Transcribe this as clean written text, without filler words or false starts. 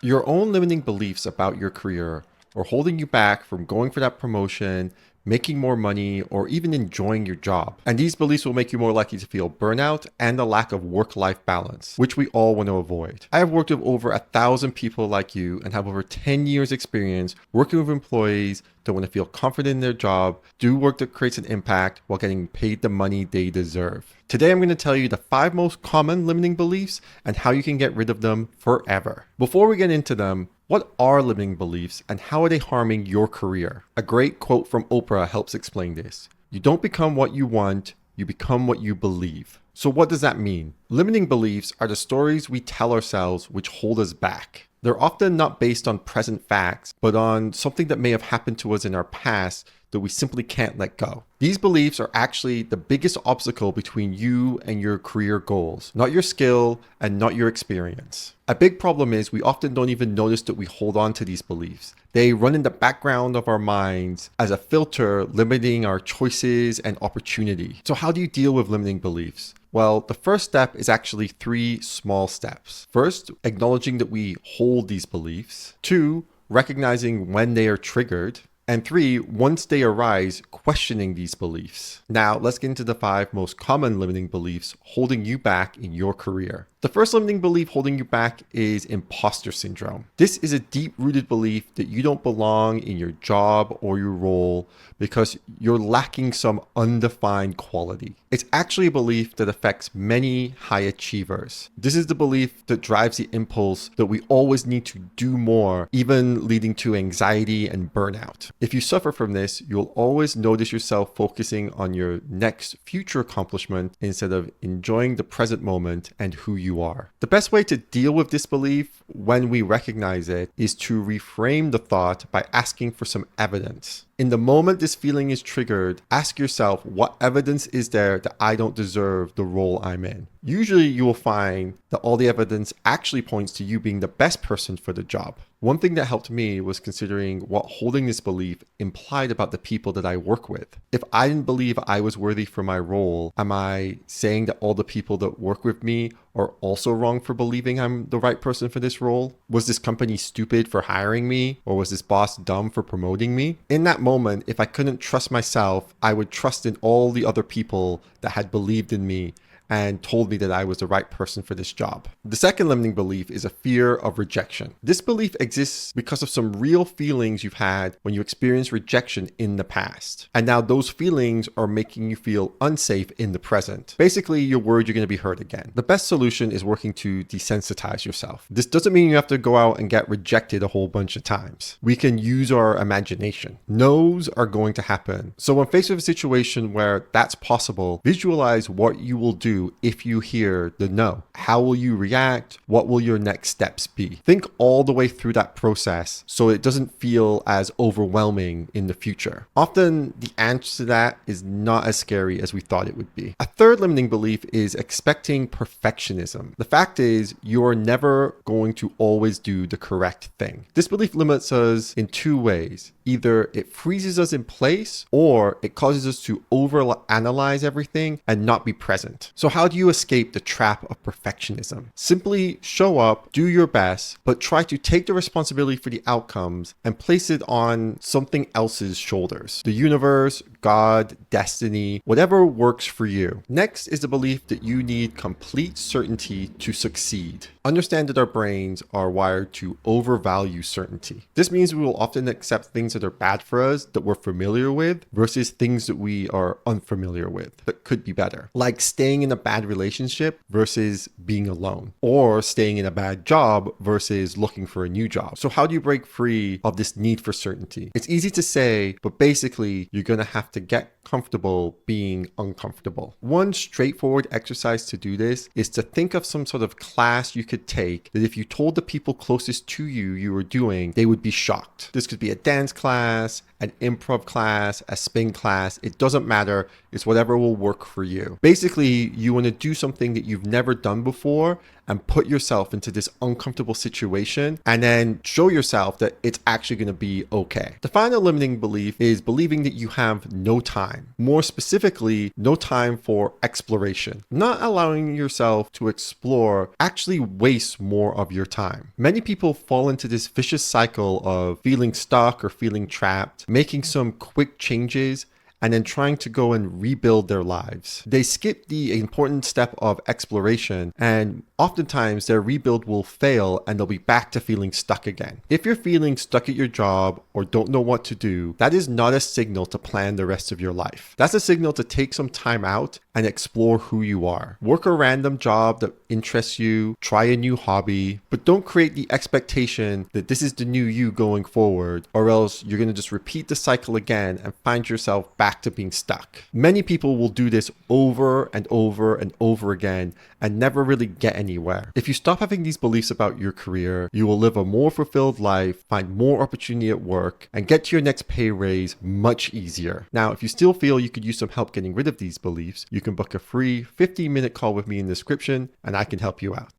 Your own limiting beliefs about your career are holding you back from going for that promotion, making more money, or even enjoying your job. And these beliefs will make you more likely to feel burnout and a lack of work-life balance, which we all want to avoid. I have worked with over 1,000 people like you and have over 10 years experience working with employees that want to feel confident in their job, do work that creates an impact while getting paid the money they deserve. Today, I'm going to tell you the 5 most common limiting beliefs and how you can get rid of them forever. Before we get into them, what are limiting beliefs and how are they harming your career? A great quote from Oprah helps explain this. You don't become what you want, you become what you believe. So what does that mean? Limiting beliefs are the stories we tell ourselves which hold us back. They're often not based on present facts, but on something that may have happened to us in our past that we simply can't let go. These beliefs are actually the biggest obstacle between you and your career goals, not your skill and not your experience. A big problem is we often don't even notice that we hold on to these beliefs. They run in the background of our minds as a filter, limiting our choices and opportunity. So how do you deal with limiting beliefs? Well, the first step is actually 3 small steps. First, acknowledging that we hold these beliefs. 2, recognizing when they are triggered. And 3, once they arise, questioning these beliefs. Now, let's get into the 5 most common limiting beliefs holding you back in your career. The first limiting belief holding you back is imposter syndrome. This is a deep-rooted belief that you don't belong in your job or your role because you're lacking some undefined quality. It's actually a belief that affects many high achievers. This is the belief that drives the impulse that we always need to do more, even leading to anxiety and burnout. If you suffer from this, you'll always notice yourself focusing on your next future accomplishment instead of enjoying the present moment and who you are. The best way to deal with this belief when we recognize it is to reframe the thought by asking for some evidence. In the moment this feeling is triggered, ask yourself, what evidence is there that I don't deserve the role I'm in? Usually you will find that all the evidence actually points to you being the best person for the job. One thing that helped me was considering what holding this belief implied about the people that I work with. If I didn't believe I was worthy for my role, am I saying that all the people that work with me are also wrong for believing I'm the right person for this role? Was this company stupid for hiring me? Or was this boss dumb for promoting me? In that moment, if I couldn't trust myself, I would trust in all the other people that had believed in me and told me that I was the right person for this job. The second limiting belief is a fear of rejection. This belief exists because of some real feelings you've had when you experienced rejection in the past. And now those feelings are making you feel unsafe in the present. Basically, you're worried you're going to be hurt again. The best solution is working to desensitize yourself. This doesn't mean you have to go out and get rejected a whole bunch of times. We can use our imagination. No's are going to happen. So when faced with a situation where that's possible, visualize what you will do if you hear the no. How will you react? What will your next steps be? Think all the way through that process so it doesn't feel as overwhelming in the future. Often the answer to that is not as scary as we thought it would be. A third limiting belief is expecting perfectionism. The fact is you're never going to always do the correct thing. This belief limits us in 2 ways. Either it freezes us in place or it causes us to overanalyze everything and not be present. So how do you escape the trap of perfectionism? Simply show up, do your best, but try to take the responsibility for the outcomes and place it on something else's shoulders. The universe, God, destiny, whatever works for you. Next is the belief that you need complete certainty to succeed. Understand that our brains are wired to overvalue certainty. This means we will often accept things that are bad for us that we're familiar with versus things that we are unfamiliar with that could be better. Like staying in a bad relationship versus being alone, or staying in a bad job versus looking for a new job. So how do you break free of this need for certainty? It's easy to say, but basically you're going to have to get comfortable being uncomfortable. One straightforward exercise to do this is to think of some sort of class you could take that if you told the people closest to you you were doing, they would be shocked. This could be a dance class, an improv class, a spin class. It doesn't matter. It's whatever will work for you. Basically, you want to do something that you've never done before and put yourself into this uncomfortable situation and then show yourself that it's actually going to be okay. The final limiting belief is believing that you have no time. time. More specifically, no time for exploration. Not allowing yourself to explore actually wastes more of your time. Many people fall into this vicious cycle of feeling stuck or feeling trapped, making some quick changes, and then trying to go and rebuild their lives. They skip the important step of exploration, and oftentimes their rebuild will fail and they'll be back to feeling stuck again. If you're feeling stuck at your job or don't know what to do, that is not a signal to plan the rest of your life. That's a signal to take some time out and explore who you are. Work a random job that interests you, try a new hobby, but don't create the expectation that this is the new you going forward, or else you're going to just repeat the cycle again and find yourself back to being stuck. Many people will do this over and over and over again and never really get anywhere. If you stop having these beliefs about your career, you will live a more fulfilled life, find more opportunity at work, and get to your next pay raise much easier. Now, if you still feel you could use some help getting rid of these beliefs, you can book a free 15-minute call with me in the description and I can help you out.